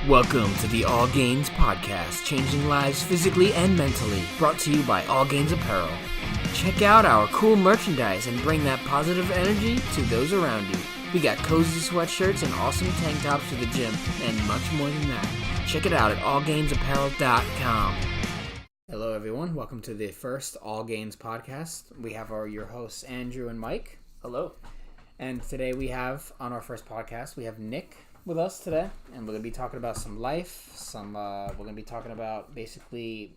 Welcome to the All Gains Podcast, changing lives physically and mentally, brought to you by All Gains Apparel. Check out our cool merchandise and bring that positive energy to those around you. We got cozy sweatshirts and awesome tank tops for the gym, and much more than that. Check it out at allgainsapparel.com. Hello everyone, welcome to the first All Gains Podcast. We have your hosts Andrew and Mike. Hello. And today we have, on our first podcast, we have Nick with us today, and we're going to be talking about some life, we're going to be talking about basically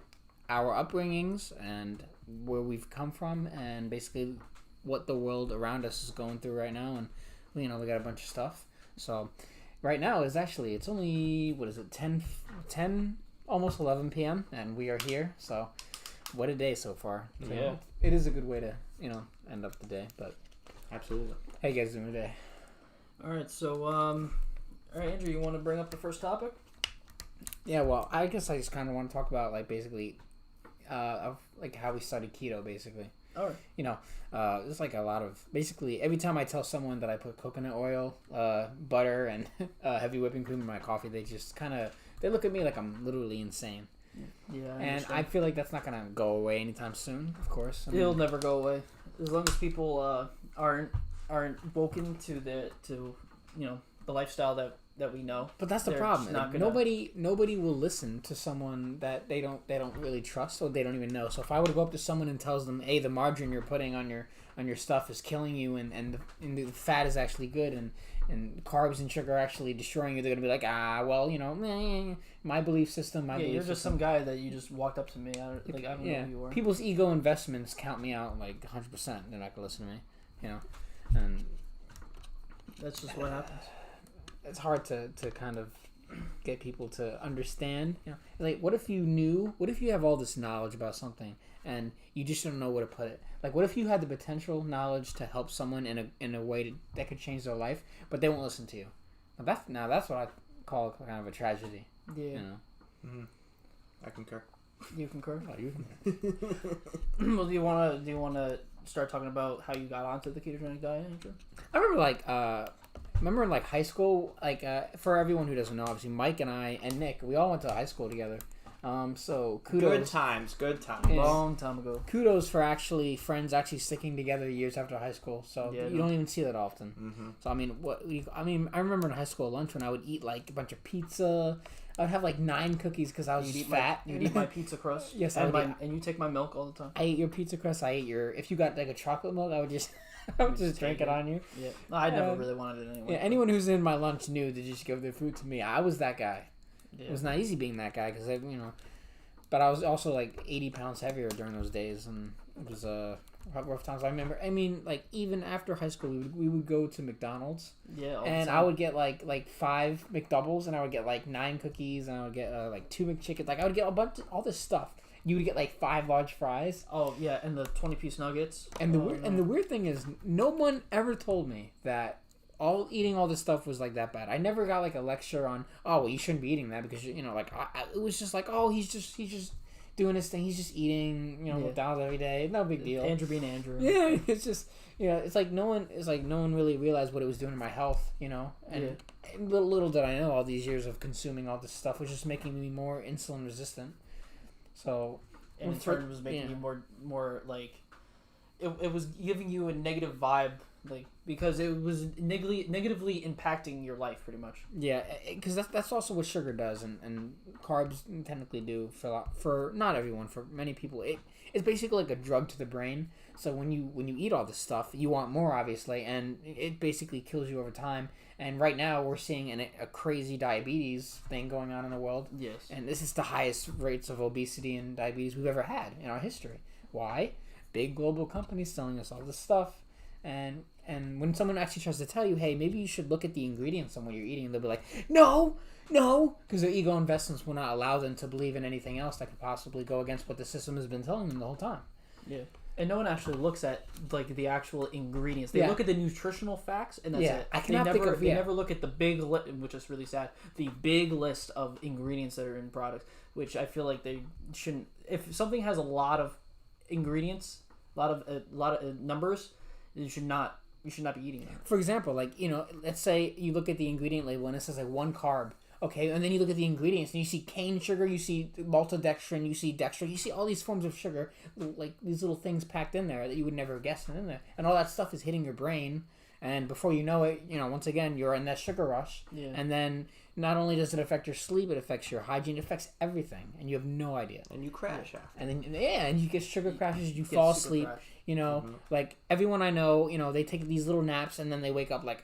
our upbringings and where we've come from, and basically what the world around us is going through right now, and we got a bunch of stuff. So right now it's only 10 almost 11 p.m. and we are here. So what a day so far. Yeah, it is a good way to end up the day. But absolutely. how you guys doing today? All right, so all right, Andrew, you want to bring up the first topic? Yeah, well, I guess I just kind of want to talk about basically how we studied keto, basically. All right. It's like a lot of, basically every time I tell someone that I put coconut oil, butter, and heavy whipping cream in my coffee, they just they look at me like I'm literally insane. Yeah, and I feel like that's not gonna go away anytime soon. Of course, it'll never go away as long as people aren't woken to the lifestyle that we know. But that's the problem. Nobody will listen to someone that they don't really trust or they don't even know. So if I were to go up to someone and tells them, hey, the margarine you're putting on your stuff is killing you, and the fat is actually good, and carbs and sugar are actually destroying you, they're gonna be like, my belief system. You're just some guy that you just walked up to me. I don't know who you are. People's ego investments count me out 100%. They're not gonna listen to me, and that's just what happens. It's hard to kind of get people to understand. What if you have all this knowledge about something and you just don't know where to put it? What if you had the potential knowledge to help someone in a way that could change their life, but they won't listen to you? Now that's what I call kind of a tragedy. Yeah. Mm-hmm. I concur. You concur? Oh, you concur. Well, do you want to start talking about how you got onto the ketogenic diet, Andrew? I remember in high school, for everyone who doesn't know, obviously Mike and I and Nick, we all went to high school together. So kudos. Good times. Yeah. Long time ago. Kudos for friends sticking together years after high school. So you don't even see that often. Mm-hmm. So I remember in high school lunch when I would eat a bunch of pizza. I would have 9 cookies because I was fat. You'd eat my pizza crust. Yes, and you take my milk all the time. I ate your pizza crust. I ate if you got a chocolate milk, I would just drink it on you. Yeah, no, I never really wanted it anyway. Yeah, anyone who's in my lunch knew to just give their food to me. I was that guy. Yeah. It was not easy being that guy because but I was also 80 pounds heavier during those days, and it was rough times. I remember. Even after high school, we would go to McDonald's. Yeah. And I would get 5 McDoubles, and I would get 9 cookies, and I would get 2 McChickens. I would get a bunch of all this stuff. You would get 5 large fries. Oh yeah, and the 20-piece nuggets. And the weird thing is, no one ever told me that eating all this stuff was that bad. I never got a lecture on, you shouldn't be eating that because it was just he's just doing his thing. He's just eating McDonald's every day. No big deal. Andrew being Andrew. Yeah, it's just it's no one really realized what it was doing to my health. And little did I know, all these years of consuming all this stuff was just making me more insulin resistant. So, and in turn, it was making you more it was giving you a negative vibe, because it was negatively impacting your life pretty much. Yeah, because that's also what sugar does, and carbs technically do for not everyone, for many people. It's basically like a drug to the brain. So when you eat all this stuff, you want more, obviously, and it basically kills you over time. And right now we're seeing a crazy diabetes thing going on in the world. Yes. And this is the highest rates of obesity and diabetes we've ever had in our history. Why? Big global companies selling us all this stuff. And when someone actually tries to tell you, hey, maybe you should look at the ingredients on what you're eating, they'll be like, no, because their ego investments will not allow them to believe in anything else that could possibly go against what the system has been telling them the whole time. Yeah. And no one actually looks at the actual ingredients. They look at the nutritional facts, and that's it. They never look at the big which is really sad. The big list of ingredients that are in products, which I feel like they shouldn't. If something has a lot of ingredients, a lot of numbers, you should not be eating that. For example, let's say you look at the ingredient label and it says 1 carb. Okay, and then you look at the ingredients and you see cane sugar, you see maltodextrin, you see dextrin, you see all these forms of sugar, like these little things packed in there that you would never guess in there. And all that stuff is hitting your brain. And before you know it, once again, you're in that sugar rush. Yeah. And then not only does it affect your sleep, it affects your hygiene, it affects everything. And you have no idea. And you crash after. And then, and you get sugar crashes, you fall asleep. Crash. Like everyone I know, they take these little naps and then they wake up like,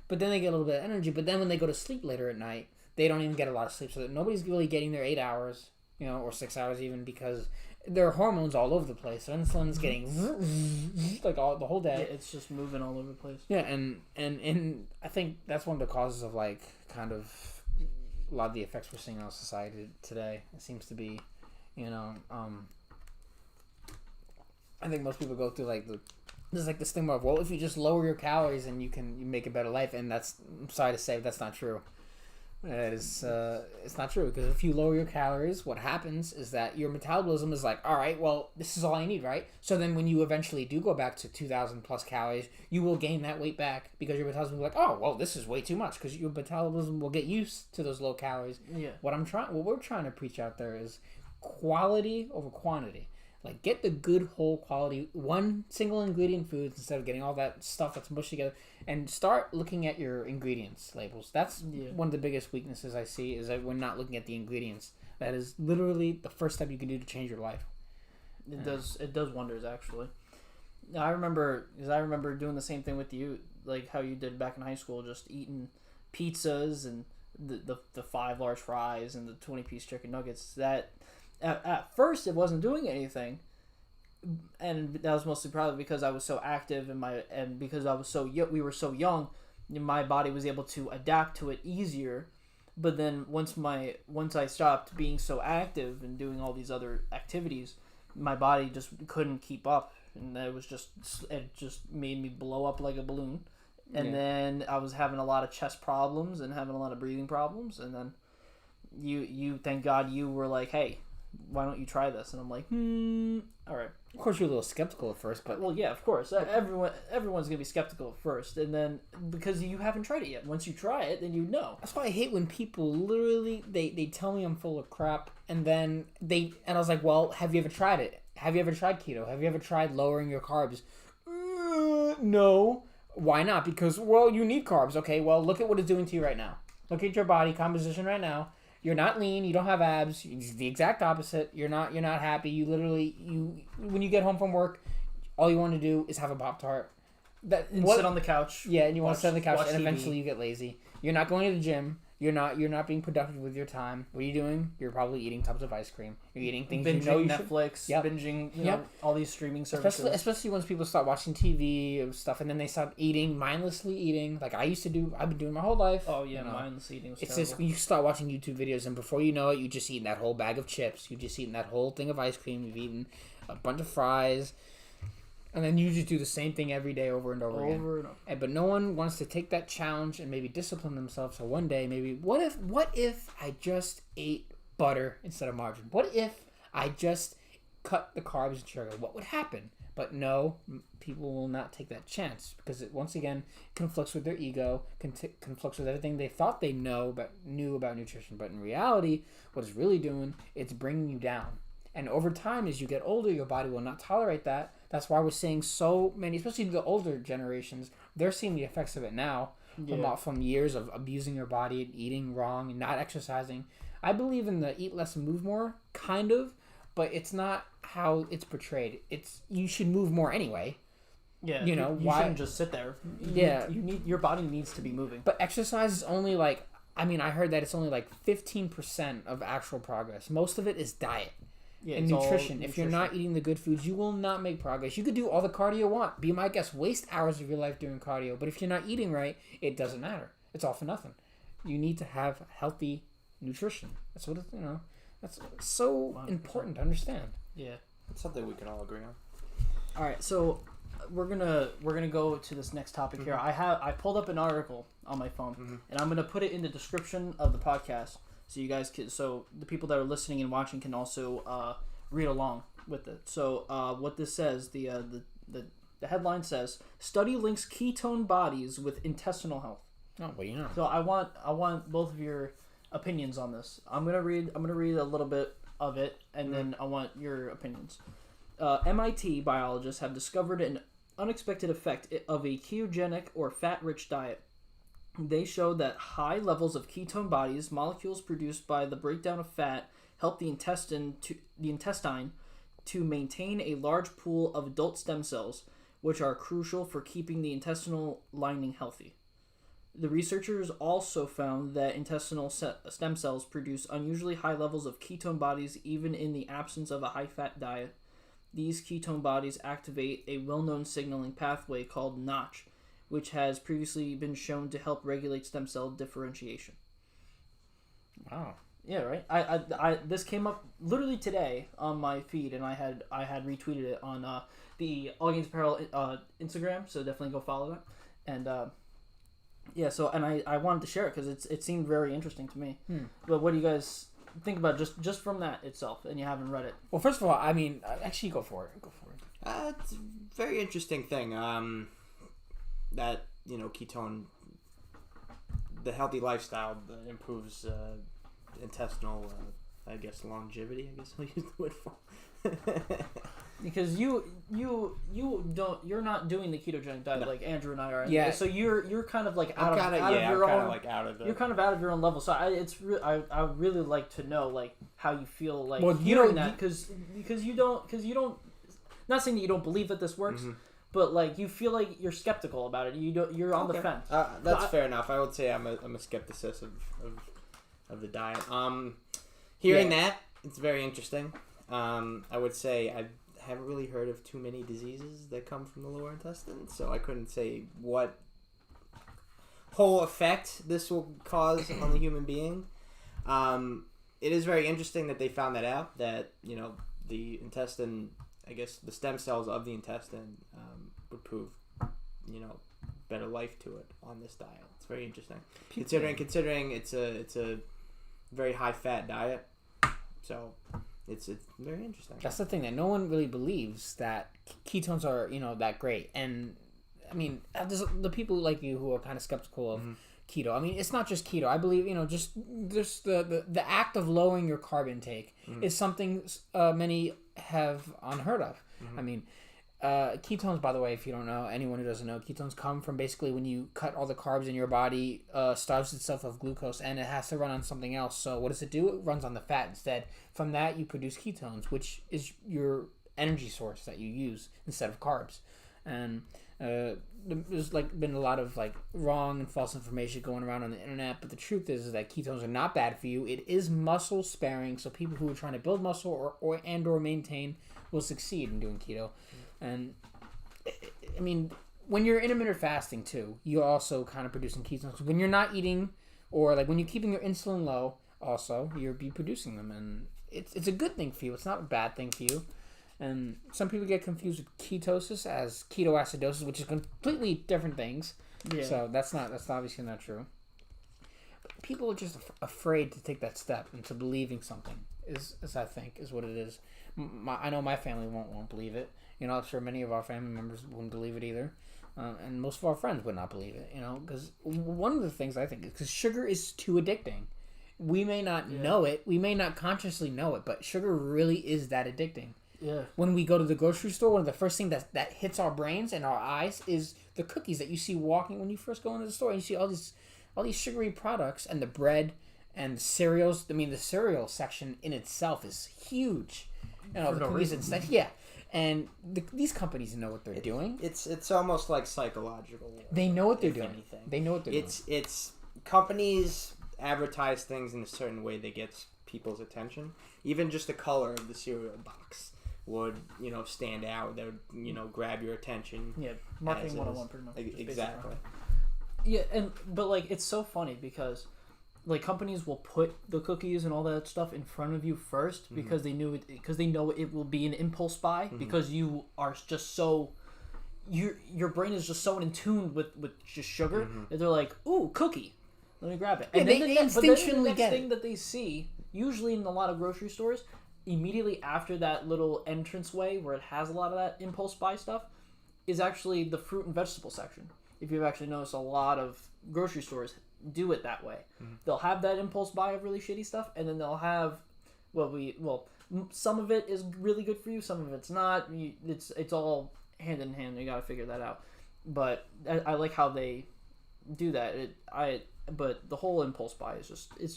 but then they get a little bit of energy. But then when they go to sleep later at night, they don't even get a lot of sleep. So that nobody's really getting their 8 hours, or 6 hours even, because there are hormones all over the place. So insulin's getting like all the whole day. Yeah, it's just moving all over the place. Yeah, and I think that's one of the causes of like kind of a lot of the effects we're seeing in our society today. It seems to be, I think most people go through like there's like this thing of, well, if you just lower your calories and you make a better life, and that's, I'm sorry to say, that's not true. It's not true, because if you lower your calories, what happens is that your metabolism is like, all right, well, this is all I need, right? So then when you eventually do go back to 2,000 plus calories, you will gain that weight back, because your metabolism will be like, oh, well, this is way too much, because your metabolism will get used to those low calories. Yeah. What we're trying to preach out there is quality over quantity. Like, get the good, whole quality, one single ingredient foods instead of getting all that stuff that's mushed together. And start looking at your ingredients labels. That's one of the biggest weaknesses I see, is that we're not looking at the ingredients. That is literally the first step you can do to change your life. It does wonders, actually. I remember doing the same thing with you, like how you did back in high school, just eating pizzas and the 5 large fries and the 20-piece chicken nuggets. That at first it wasn't doing anything, and that was mostly probably because I was so active and because I was we were so young, my body was able to adapt to it easier. But then once I stopped being so active and doing all these other activities, my body just couldn't keep up, and it just made me blow up like a balloon. And then I was having a lot of chest problems and having a lot of breathing problems, and then you thank God you were like, hey, why don't you try this? And I'm like, all right. Of course, you're a little skeptical at first, but... Well, yeah, of course. Everyone's going to be skeptical at first, and then because you haven't tried it yet. Once you try it, then you know. That's why I hate when people literally, they tell me I'm full of crap, and then and I was like, well, have you ever tried it? Have you ever tried keto? Have you ever tried lowering your carbs? No. Why not? Because, well, you need carbs. Okay, well, look at what it's doing to you right now. Look at your body composition right now. You're not lean. You don't have abs. It's the exact opposite. You're not happy. You literally, when you get home from work, all you want to do is have a Pop-Tart. Sit on the couch. Yeah, and you want to sit on the couch, and TV. eventually you get lazy. You're not going to the gym. You're not being productive with your time. What are you doing? You're probably eating tubs of ice cream. You're eating things binging you know you Netflix, should. binging all these streaming services. Especially once people start watching TV and stuff, and then they start mindlessly eating, like I used to do. I've been doing my whole life. Oh yeah, mindless eating was It's terrible. just, you start watching YouTube videos, and before you know it, you just eating that whole bag of chips. You just eating that whole thing of ice cream. You've eaten a bunch of fries. And then you just do the same thing every day over and over again. But no one wants to take that challenge and maybe discipline themselves. So one day, maybe, what if I just ate butter instead of margarine? What if I just cut the carbs and sugar? What would happen? But no, people will not take that chance, because it, once again, conflicts with their ego, conflicts with everything they thought they knew about nutrition. But in reality, what it's really doing, it's bringing you down. And over time, as you get older, your body will not tolerate that. That's why we're seeing so many, especially the older generations, they're seeing the effects of it now from years of abusing your body and eating wrong and not exercising. I believe in the eat less and move more, kind of, but it's not how it's portrayed. You should move more anyway. Yeah, you shouldn't just sit there. Your body needs to be moving. But exercise is only I heard that it's only 15% of actual progress. Most of it is diet. Yeah, and nutrition. If you're not eating the good foods, you will not make progress. You could do all the cardio you want. Be my guest. Waste hours of your life doing cardio. But if you're not eating right, it doesn't matter. It's all for nothing. You need to have healthy nutrition. That's what that's so 100%. Important to understand. Yeah. It's something we can all agree on. All right, so we're gonna go to this next topic here. I pulled up an article on my phone, and I'm gonna put it in the description of the podcast. So you guys so the people that are listening and watching can also read along with it. So what this says, the headline says, study links ketone bodies with intestinal health. Oh, well, you know. So I want both of your opinions on this. I'm gonna read a little bit of it, and then I want your opinions. MIT biologists have discovered an unexpected effect of a ketogenic or fat-rich diet. They showed that high levels of ketone bodies, molecules produced by the breakdown of fat, help the intestine to maintain a large pool of adult stem cells, which are crucial for keeping the intestinal lining healthy. The researchers also found that intestinal stem cells produce unusually high levels of ketone bodies even in the absence of a high-fat diet. These ketone bodies activate a well-known signaling pathway called Notch, which has previously been shown to help regulate stem cell differentiation. Wow. Yeah, right. I this came up literally today on my feed, and I had retweeted it on the All Gains Apparel Instagram. So definitely go follow that. And yeah, so and I wanted to share it because it seemed very interesting to me. But what do you guys think about just from that itself? And you haven't read it. Well, first of all, I mean, actually, go for it. Go for it. It's a very interesting thing. That ketone, the healthy lifestyle improves intestinal, I guess, longevity. I guess I'll use the word for. Because you're not doing the ketogenic diet like Andrew and I are. Yeah. So you're kind of like out of your own level. So I really like to know like how you feel like hearing that because you don't not saying that you don't believe that this works. But like you feel like you're skeptical about it. You're on the fence. That's fair enough. I would say I'm a skepticist of the diet. Hearing that, it's very interesting. I would say I haven't really heard of too many diseases that come from the lower intestine, so I couldn't say what whole effect this will cause on the human being. It is very interesting that they found that out, that the intestine, I guess the stem cells of the intestine would prove better life to it on this diet. It's very interesting, considering it's a very high fat diet, so it's very interesting. That's the thing, that no one really believes that ketones are that great. And I mean, there's the people like you who are kind of skeptical of keto. I mean, it's not just keto. I believe just the act of lowering your carb intake is something many have unheard of. I mean, ketones, by the way, if you don't know, anyone who doesn't know, ketones come from basically when you cut all the carbs in your body, starves itself of glucose, and it has to run on something else. So what does it do? It runs on the fat instead. From that, you produce ketones, which is your energy source that you use instead of carbs. And there's been a lot of wrong and false information going around on the internet, but the truth is that ketones are not bad for you. It is muscle sparing, so people who are trying to build muscle or maintain will succeed in doing keto. And I mean, when you're intermittent fasting too, you're also kind of producing ketones. When you're not eating, or when you're keeping your insulin low, also you'll be producing them, and it's a good thing for you. It's not a bad thing for you. And some people get confused with ketosis as ketoacidosis, which is completely different things. Yeah. So that's obviously not true. But people are just afraid to take that step into believing something. Is I think is what it is. I know my family won't believe it. I'm sure many of our family members wouldn't believe it either. And most of our friends would not believe it, because one of the things I think is because sugar is too addicting. We may not know it. We may not consciously know it, but sugar really is that addicting. Yeah. When we go to the grocery store, one of the first things that hits our brains and our eyes is the cookies that you see walking when you first go into the store. And you see all these sugary products and the bread and the cereals. I mean, the cereal section in itself is huge. The cookies and stuff. Yeah. And these companies know what they're doing. It's almost like psychological. They know what they're doing. Anything. They know what they're doing. It's companies advertise things in a certain way that gets people's attention. Even just the color of the cereal box would stand out. That would grab your attention. Yeah, marketing 101 pretty much. Exactly. Yeah, but it's so funny because companies will put the cookies and all that stuff in front of you first because they know it will be an impulse buy because you are just so your brain is just so in tune with just sugar that they're like, ooh, cookie, let me grab it. And then they instinctually get it. Thing that they see usually in a lot of grocery stores immediately after that little entranceway where it has a lot of that impulse buy stuff is actually the fruit and vegetable section. if you've actually noticed, a lot of grocery stores do it that way. They'll have that impulse buy of really shitty stuff, and then they'll have some of it is really good for you, some of it's not. It's all hand in hand. You got to figure that out. But I like how they do that. But the whole impulse buy is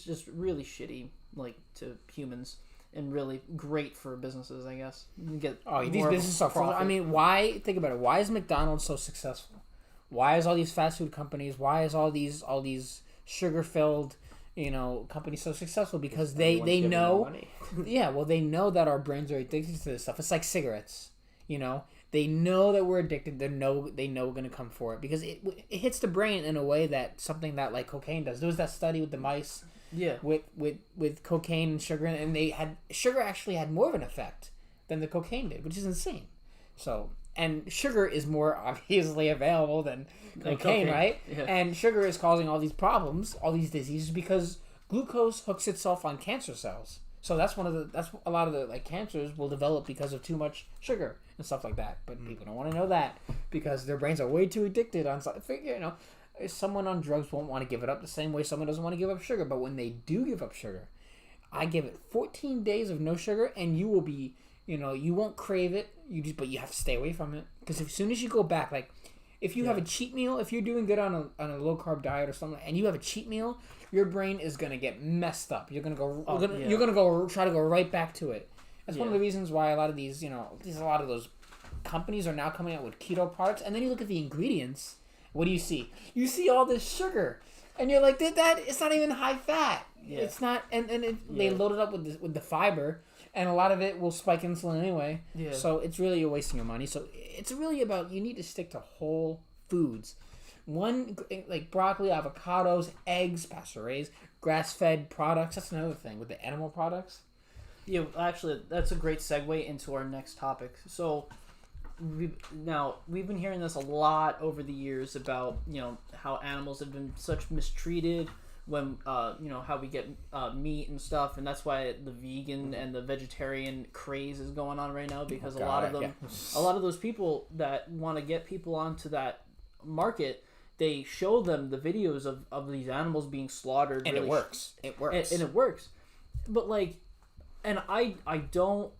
just really shitty, like, to humans, and really great for businesses, I guess. You get these businesses are profit. I mean, why? Think about it. Why is McDonald's so successful? Why is all these fast food companies? Why is all these sugar filled, companies so successful? Because they know, they know that our brains are addicted to this stuff. It's like cigarettes, They know that we're addicted. They know we're gonna come for it because it hits the brain in a way that something that like cocaine does. There was that study with the mice, with cocaine and sugar, and sugar actually had more of an effect than the cocaine did, which is insane. So, and sugar is more obviously available than cocaine, right? Yeah. And sugar is causing all these problems, all these diseases, because glucose hooks itself on cancer cells. So that's a lot of the like cancers will develop because of too much sugar and stuff like that. But people don't want to know that because their brains are way too addicted on something. Someone on drugs won't want to give it up the same way someone doesn't want to give up sugar. But when they do give up sugar, I give it 14 days of no sugar, and you will be, you won't crave it. But you have to stay away from it because as soon as you go back, like if you have a cheat meal, if you're doing good on a low carb diet or something, and you have a cheat meal, your brain is gonna get messed up. You're gonna go. You're gonna go try to go right back to it. That's one of the reasons why a lot of these, a lot of those companies are now coming out with keto products. And then you look at the ingredients. What do you see? You see all this sugar, and you're like, that it's not even high fat. Yeah. It's not, they load it up with the fiber, and a lot of it will spike insulin anyway. Yeah. So it's really you're wasting your money. So it's really about you need to stick to whole foods. One, like broccoli, avocados, eggs, pasture-raised, grass-fed products. That's another thing with the animal products. Yeah, actually, that's a great segue into our next topic. So, we've been hearing this a lot over the years about, how animals have been such mistreated when, how we get meat and stuff. And that's why the vegan and the vegetarian craze is going on right now because a lot of those people that want to get people onto that market, they show them the videos of these animals being slaughtered, and really it works. And it works. But like, and I don't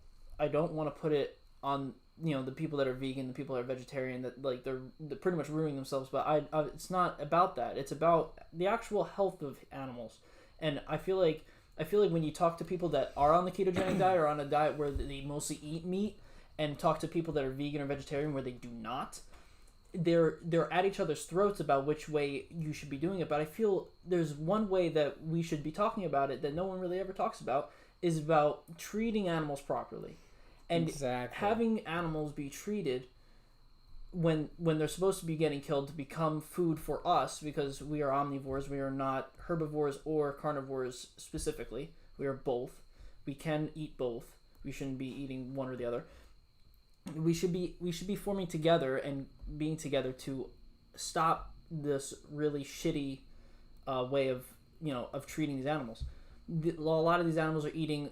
want to put it on the people that are vegan, the people that are vegetarian, that like they're pretty much ruining themselves. But it's not about that. It's about the actual health of animals. And I feel like when you talk to people that are on the ketogenic diet or on a diet where they mostly eat meat, and talk to people that are vegan or vegetarian where they do not, they're at each other's throats about which way you should be doing it. But I feel there's one way that we should be talking about it that no one really ever talks about, is about treating animals properly, and having animals be treated when they're supposed to be getting killed to become food for us, because we are omnivores. We are not herbivores or carnivores specifically. We are both. We can eat both. We shouldn't be eating one or the other. We should be forming together and being together to stop this really shitty way of treating these animals. A lot of these animals are eating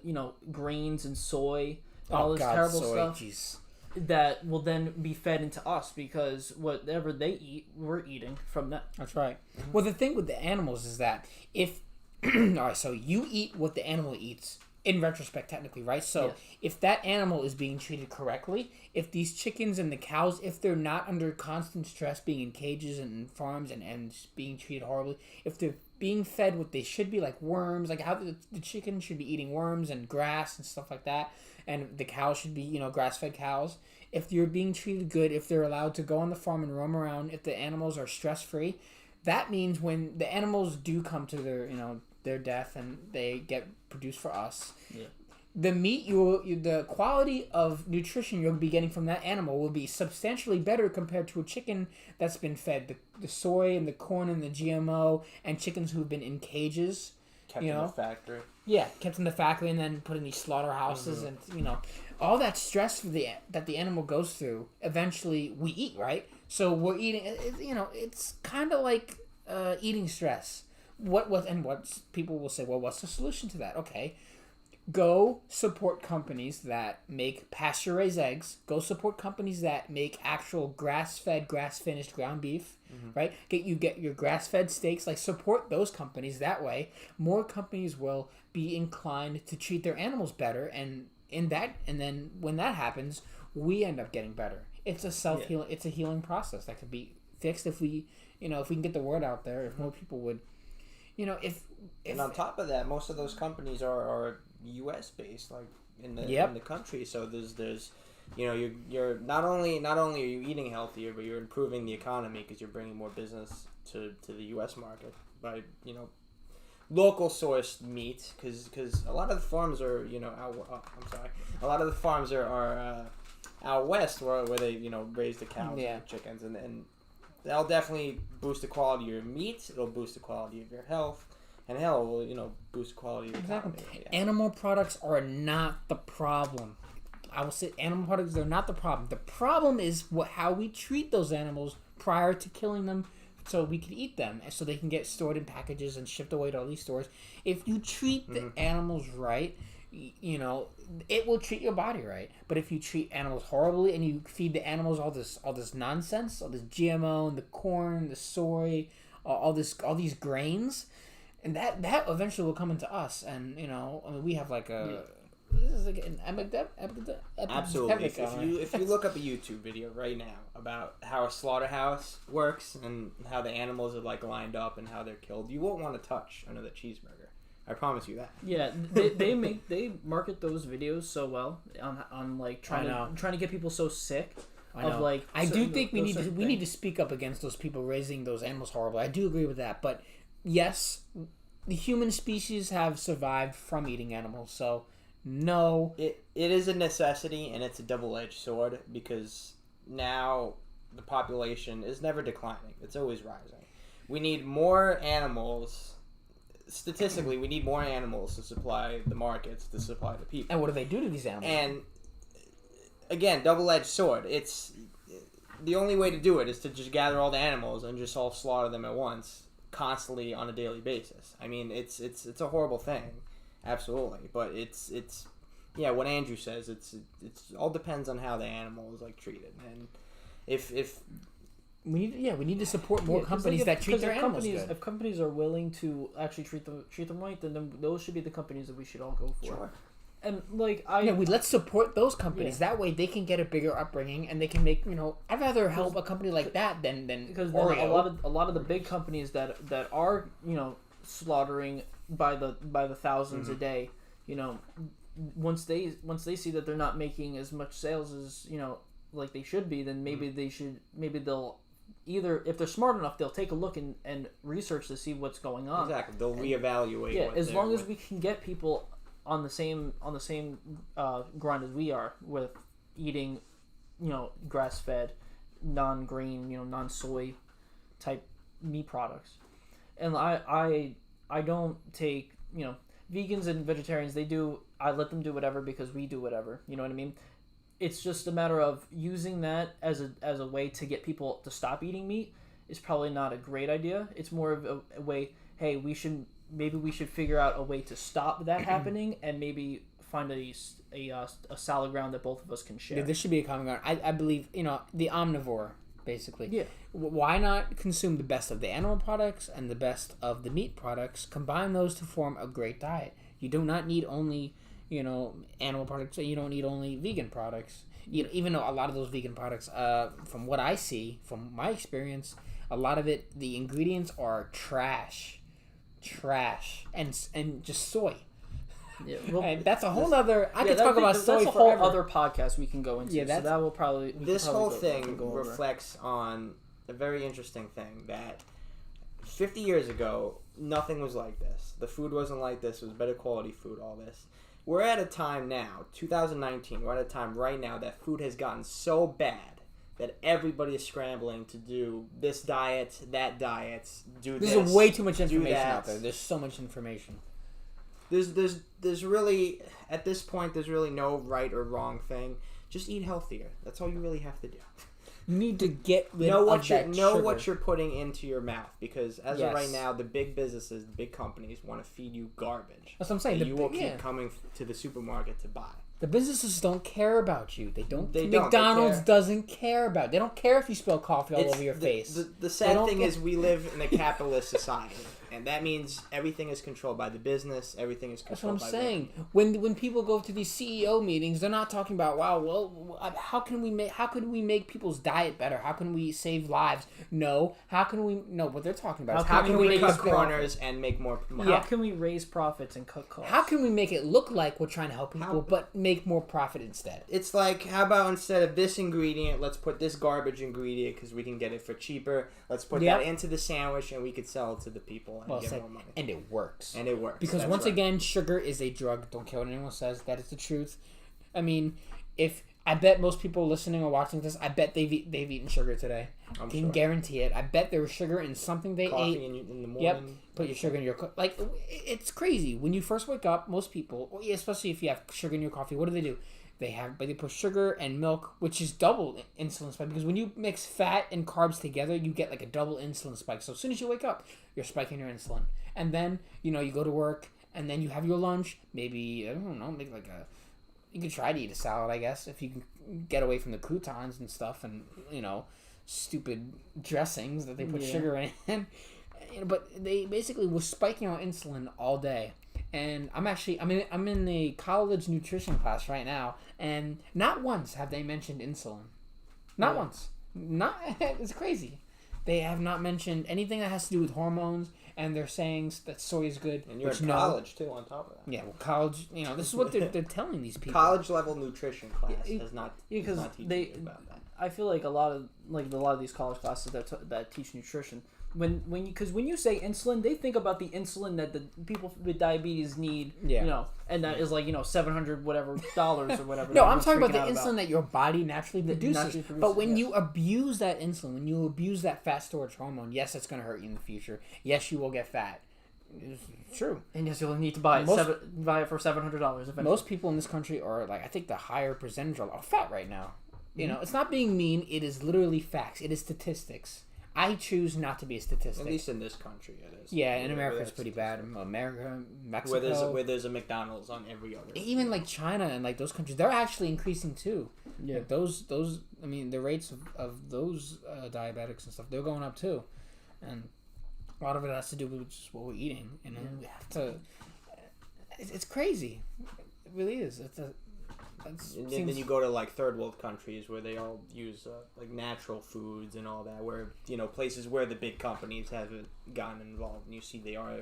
grains and soy and all this terrible stuff. Geez. That will then be fed into us because whatever they eat, we're eating from them. That's right. Well, the thing with the animals is that if all right, so you eat what the animal eats. In retrospect, technically, right? So if that animal is being treated correctly, if these chickens and the cows, if they're not under constant stress being in cages and in farms and being treated horribly, if they're being fed what they should be, like worms, like how the chicken should be eating worms and grass and stuff like that, and the cows should be, grass-fed cows. If you're being treated good, if they're allowed to go on the farm and roam around, if the animals are stress-free, that means when the animals do come to their death and they get produced for us, the meat the quality of nutrition you'll be getting from that animal will be substantially better compared to a chicken that's been fed the soy and the corn and the GMO, and chickens who've been in cages, kept in the factory. Yeah, kept in the factory and then put in these slaughterhouses, and all that stress that the animal goes through. Eventually, we eat, right? So we're eating. It's kind of like eating stress. What people will say, well, what's the solution to that? Okay, Go support companies that make pasture-raised eggs. Go support companies that make actual grass-fed, grass-finished ground beef, right? Get your grass-fed steaks. Like, support those companies. That way, more companies will be inclined to treat their animals better, and then when that happens, we end up getting better. It's a self-healing. It's a healing process that could be fixed if we can get the word out there. If more people would, if and on top of that, most of those companies are U.S. based, like in the country. So there's you're not only are you eating healthier, but you're improving the economy because you're bringing more business to the U.S. market by local sourced meat, because a lot of the farms are a lot of the farms are out west where they raise the cows and chickens, and that'll definitely boost the quality of your meat. It'll boost the quality of your health. And hell, will boost the quality of the economy. Yeah. Animal products are not the problem. I will say animal products are not the problem. The problem is how we treat those animals prior to killing them, so we can eat them, and so they can get stored in packages and shipped away to all these stores. If you treat the animals right, it will treat your body right. But if you treat animals horribly and you feed the animals all this nonsense, all this GMO and the corn, the soy, all these grains. And that eventually will come into us, and we have like a this is like an epidemic. Absolutely. If you look up a YouTube video right now about how a slaughterhouse works and how the animals are like lined up and how they're killed, you won't want to touch another cheeseburger. I promise you that. Yeah, they market those videos so well on like trying to get people so sick. I do think we need to speak up against those people raising those animals horribly. I do agree with that, but. Yes, the human species have survived from eating animals, so no. It is a necessity, and it's a double-edged sword, because now the population is never declining. It's always rising. We need more animals. Statistically, we need more animals to supply the markets, to supply the people. And what do they do to these animals? And, again, double-edged sword. It's the only way to do it is to just gather all the animals and just all slaughter them at once. Constantly on a daily basis. I mean, it's a horrible thing, absolutely. But it's what Andrew says. It's all depends on how the animal is like treated, and if we need to support more companies that treat their animals good. If companies are willing to actually treat them right, then those should be the companies that we should all go for. Sure. And let's support those companies. That way they can get a bigger upbringing and they can make I'd rather help a company like that than because Oreo. a lot of the big companies that are slaughtering by the thousands a day, once they see that they're not making as much sales as like they should be, then maybe they'll either, if they're smart enough, they'll take a look and research to see what's going on. Exactly, they'll reevaluate. Yeah, as long as we can get people on the same grind as we are with eating, grass-fed, non-grain, non-soy type meat products. And I don't take, vegans and vegetarians, I let them do whatever because we do whatever. You know what I mean? It's just a matter of using that as a way to get people to stop eating meat is probably not a great idea. It's more of a way, hey, maybe we should figure out a way to stop that happening, and maybe find a solid ground that both of us can share. Yeah, there should be a common ground. I believe the omnivore basically. Yeah. Why not consume the best of the animal products and the best of the meat products? Combine those to form a great diet. You do not need only animal products. You don't need only vegan products. Even though a lot of those vegan products, from what I see, from my experience, a lot of it, the ingredients are trash, and just soy. Yeah, well, and that's a whole other. I could talk about soy forever. That's a whole other podcast we can go into. Yeah, so that will probably. This whole thing reflects on a very interesting thing that 50 years ago, nothing was like this. The food wasn't like this. It was better quality food. All this. We're at a time now, 2019. We're at a time right now that food has gotten so bad that everybody is scrambling to do this diet, that diet, do this. There's way too much information out there. There's so much information. There's really, at this point, there's really no right or wrong thing. Just eat healthier. That's all you really have to do. You need to get rid of that sugar. Know what you're putting into your mouth, because as of right now, the big businesses, the big companies want to feed you garbage. That's what I'm saying. You will keep coming to the supermarket to buy. The businesses don't care about you. They don't. McDonald's doesn't care about. They don't care if you spill coffee all over your face. The sad thing is we live in a capitalist society, and that means everything is controlled by the business. Everything is controlled by. That's what I'm saying. When people go to these CEO meetings, they're not talking about how can we make people's diet better? How can we save lives? No. What they're talking about is how can we cut corners and make more money? How can we raise profits and cut costs? How can we make it look like we're trying to help people, but make more profit instead? It's like, how about instead of this ingredient, let's put this garbage ingredient because we can get it for cheaper. Let's put that into the sandwich and we could sell it to the people and get more money. And it works. Because once again, sugar is a drug. Don't care what anyone says. That is the truth. I mean, I bet most people listening or watching this, I bet they've eaten sugar today. I can guarantee it. I bet there was sugar in something they ate. Coffee in the morning. Yep. Put your sugar in your it's crazy. When you first wake up, most people, especially if you have sugar in your coffee, what do? They put sugar and milk, which is double insulin spike, because when you mix fat and carbs together, you get like a double insulin spike. So as soon as you wake up, you're spiking your insulin. And then, you go to work, and then you have your lunch, maybe, I don't know, make you could try to eat a salad, I guess, if you can get away from the croutons and stuff and, stupid dressings that they put sugar in. But they basically were spiking out insulin all day. And I'm in the college nutrition class right now, and not once have they mentioned insulin. Not once. It's crazy. They have not mentioned anything that has to do with hormones, and they're saying that soy is good. And you're in college, too, on top of that. Yeah, well, college, this is what they're telling these people. College-level nutrition class does not teach you about that. I feel like a lot of these college classes that teach nutrition, when you say insulin, they think about the insulin that the people with diabetes need, and that is $700 whatever dollars or whatever. No, I'm talking about the insulin that your body naturally produces. But when you abuse that insulin, when you abuse that fat storage hormone, yes, it's going to hurt you in the future. Yes, you will get fat. It's true. And yes, you'll need to buy it for $700. Most people in this country are I think the higher percentage are fat right now. It's not being mean. It is literally facts. It is statistics. I choose not to be a statistic. At least in this country, it is. Yeah, in America it's pretty bad. America, Mexico, where there's a McDonald's on every other. Even China and those countries, they're actually increasing too. Yeah, those. I mean, the rates of those diabetics and stuff, they're going up too, and a lot of it has to do with just what we're eating. And we have to. It's crazy. It really is. And then you go to third world countries where they all use natural foods and all that, where places where the big companies haven't gotten involved, and you see they are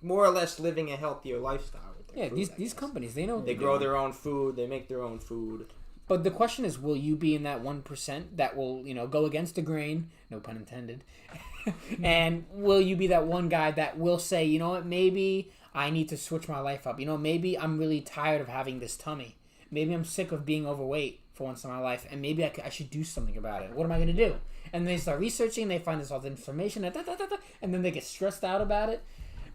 more or less living a healthier lifestyle with their food, these companies, they know they grow their own food, they make their own food. But the question is, will you be in that 1% that will go against the grain, no pun intended, and will you be that one guy that will say, you know what, maybe I need to switch my life up. Maybe I'm really tired of having this tummy. Maybe I'm sick of being overweight for once in my life, and maybe I should do something about it. What am I going to do? And they start researching, they find this all the information, and then they get stressed out about it.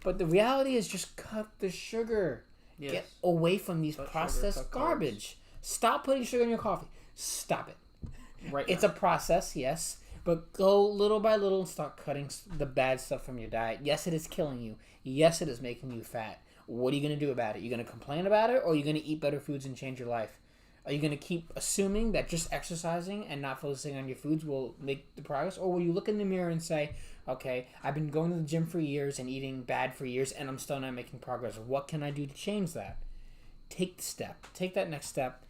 But the reality is just cut the sugar. Yes. Get away from these processed garbage. Stop putting sugar in your coffee. Stop it. Right. It's a process, yes, but go little by little and start cutting the bad stuff from your diet. Yes, it is killing you. Yes, it is making you fat. What are you going to do about it? You're going to complain about it, or are you going to eat better foods and change your life? Are you going to keep assuming that just exercising and not focusing on your foods will make the progress? Or will you look in the mirror and say, okay, I've been going to the gym for years and eating bad for years, and I'm still not making progress. What can I do to change that? Take the step. Take that next step.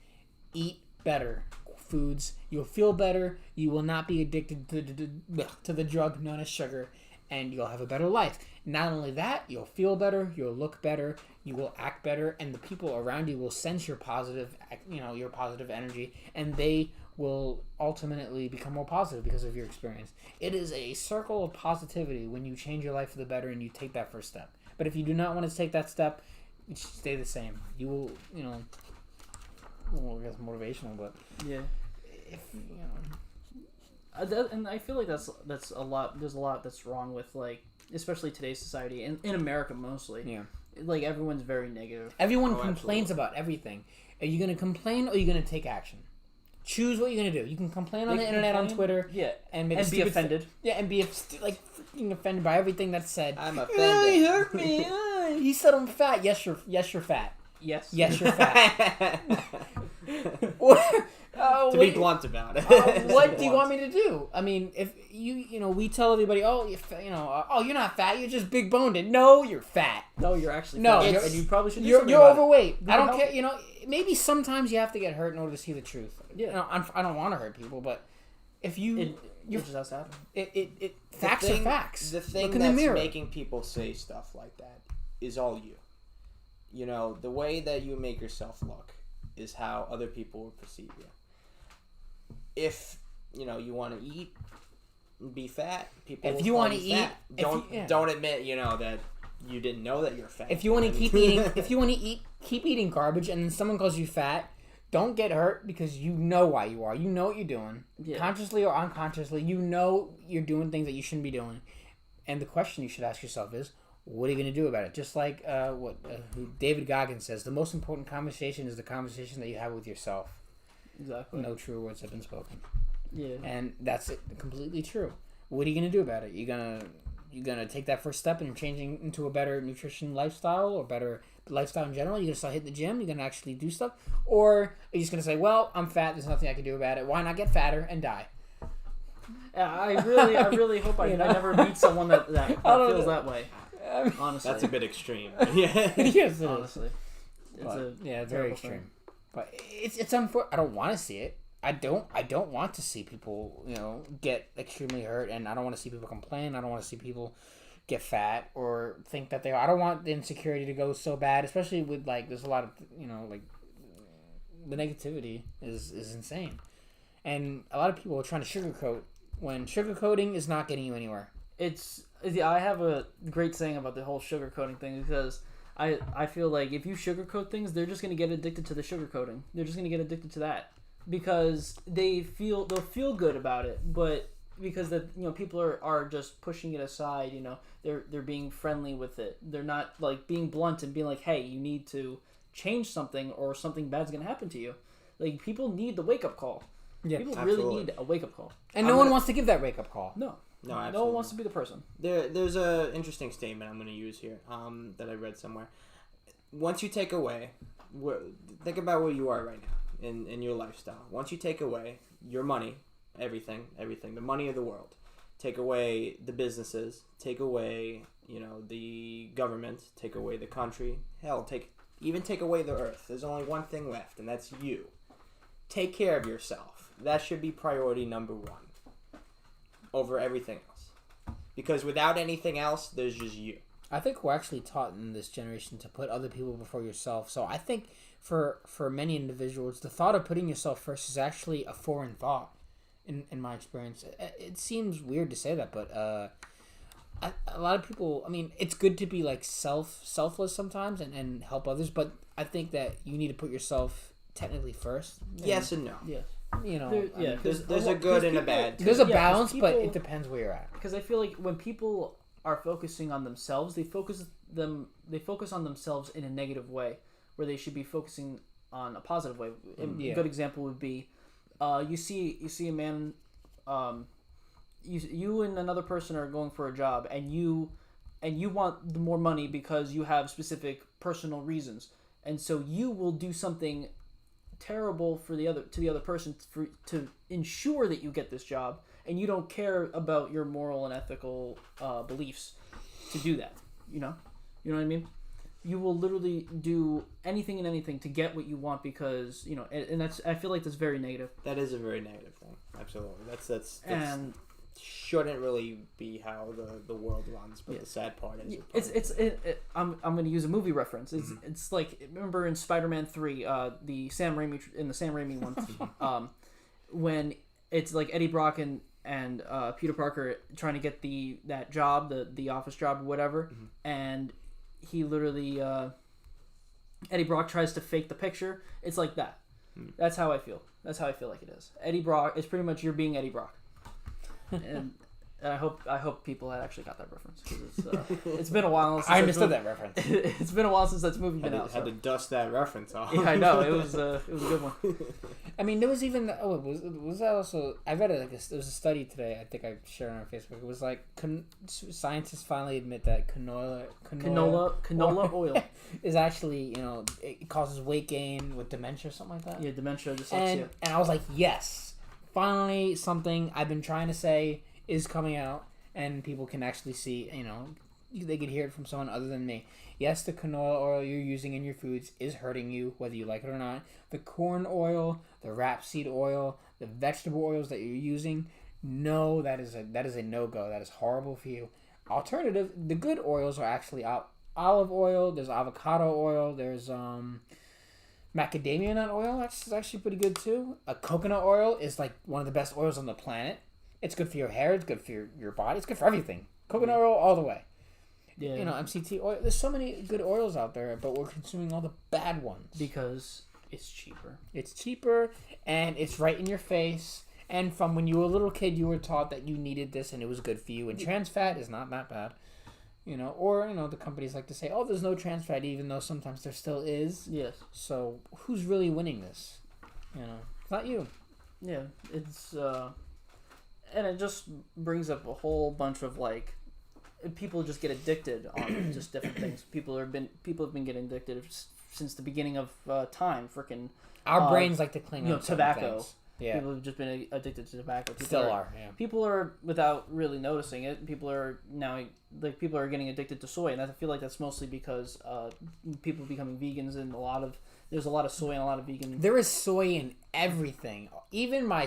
Eat better foods. You'll feel better. You will not be addicted to the drug known as sugar, and you'll have a better life. Not only that, you'll feel better, you'll look better, you will act better, and the people around you will sense your positive energy, and they will ultimately become more positive because of your experience. It is a circle of positivity when you change your life for the better and you take that first step. But if you do not want to take that step, you should stay the same. You will, well, I guess motivational, but yeah, if and I feel like that's a lot. There's a lot that's wrong with especially today's society and in America mostly. Yeah, everyone's very negative. Everyone complains about everything. Are you going to complain or are you going to take action? choose what you're gonna do. You can complain on the internet, on Twitter, and make be offended. And be freaking offended by everything that's said. I'm offended. Oh, he hurt me. He said I'm fat. Yes, you're fat. Yes, you're fat. To be blunt about it. What do you want me to do? I mean, if we tell everybody, oh, you're not fat, you're just big boned. No, you're fat. No, you're actually fat. And you probably should. You're overweight. I don't care. Maybe sometimes you have to get hurt in order to see the truth. Yeah. I don't want to hurt people, but if you, it just has to happen. Facts are facts. The thing that's making people say stuff like that is all you. The way that you make yourself look is how other people will perceive you. If you want to eat, be fat. People. If you want to eat, don't admit that you didn't know that you're fat. If you want to keep eating garbage, and then someone calls you fat, don't get hurt because you know why you are. You know what you're doing, consciously or unconsciously. You know you're doing things that you shouldn't be doing, and the question you should ask yourself is, what are you going to do about it? Just like David Goggins says, the most important conversation is the conversation that you have with yourself. Exactly. No true words have been spoken. Yeah. And that's completely true. What are you going to do about it? You're gonna take that first step in changing into a better nutrition lifestyle or better lifestyle in general? You're going to start hitting the gym? You're going to actually do stuff? Or are you just going to say, well, I'm fat. There's nothing I can do about it. Why not get fatter and die? Yeah, I really hope I never meet someone that feels that way. Honestly. That's a bit extreme. Yeah. Yes, it honestly. Is. It's very extreme. Thing. But it's unfortunate. I don't want to see it. I don't want to see people, get extremely hurt, and I don't want to see people complain. I don't want to see people get fat or think that they are. I don't want the insecurity to go so bad, especially with there's a lot of the negativity is insane, and a lot of people are trying to sugarcoat when sugarcoating is not getting you anywhere. I have a great saying about the whole sugarcoating thing because I feel like if you sugarcoat things, they're just going to get addicted to the sugarcoating. They're just going to get addicted to that because they'll feel good about it, but because people are just pushing it aside, they're being friendly with it. They're not being blunt and being like, hey, you need to change something or something bad's going to happen to you. People need the wake up call. Yeah, people absolutely. Really need a wake up call. And no one wants to give that wake up call. No, absolutely. No one wants to be the person. There's a interesting statement I'm going to use here that I read somewhere. Once you take away, think about where you are right now in your lifestyle. Once you take away your money, everything, the money of the world, take away the businesses, take away the government, take away the country, hell, take away the earth. There's only one thing left, and that's you. Take care of yourself. That should be priority number one over everything else. Because without anything else, there's just you. I think we're actually taught in this generation to put other people before yourself. So I think for many individuals, the thought of putting yourself first is actually a foreign thought in my experience. It seems weird to say that, but a lot of people, it's good to be selfless sometimes and help others, but I think that you need to put yourself technically first. Yes and no. Yes. There's a good and a bad. There's a balance, but it depends where you're at. Because I feel like when people are focusing on themselves, they focus on themselves in a negative way, where they should be focusing on a positive way. A good example would be, you see a man, you and another person are going for a job, and you want more money because you have specific personal reasons, and so you will do something terrible to the other person to ensure that you get this job, and you don't care about your moral and ethical beliefs to do that. You know what I mean? You will literally do anything and anything to get what you want because and that's, I feel like that's very negative. That is a very negative thing. Absolutely. That's and shouldn't really be how the world runs. But the sad part is I'm going to use a movie reference. It's like, remember in Spider-Man 3, the Sam Raimi one, when it's like Eddie Brock and Peter Parker trying to get that job, the office job or whatever, and he literally Eddie Brock tries to fake the picture. It's like that. That's how I feel. That's how I feel like it is. Eddie Brock is pretty much you're being Eddie Brock. And And I hope people had actually got that reference because it's been a while since I understood that reference. It's been a while since that movie been out. Had to dust that reference off. Yeah, I know it was a good one. I mean, there was even was that also? I read it there was a study today. I think I shared on our Facebook. It was like scientists finally admit that canola oil is actually it causes weight gain with dementia or something like that. Yeah, dementia, dyslexia. And I was like, yes, finally something I've been trying to say is coming out, and people can actually see, they could hear it from someone other than me. Yes, the canola oil you're using in your foods is hurting you, whether you like it or not. The corn oil, the rapeseed oil, the vegetable oils that you're using, no, that is a no-go. That is horrible for you. Alternative, the good oils are actually olive oil, there's avocado oil, there's macadamia nut oil, that's actually pretty good too. A coconut oil is like one of the best oils on the planet. It's good for your hair. It's good for your body. It's good for everything. Coconut oil all the way. Yeah. MCT oil. There's so many good oils out there, but we're consuming all the bad ones. Because it's cheaper. It's cheaper, and it's right in your face. And from when you were a little kid, you were taught that you needed this, and it was good for you. And trans fat is not that bad. Or the companies like to say, oh, there's no trans fat, even though sometimes there still is. Yes. So who's really winning this? It's not you. Yeah, it's... And it just brings up a whole bunch of people just get addicted on just different things. People have been getting addicted since the beginning of time. Freaking our brains like to cling on tobacco. Things. Yeah. People have just been addicted to tobacco. Still are. Yeah. People are, without really noticing it. People are now getting addicted to soy, and I feel like that's mostly because people becoming vegans, and there's a lot of soy and a lot of vegan. There is soy in everything. Even my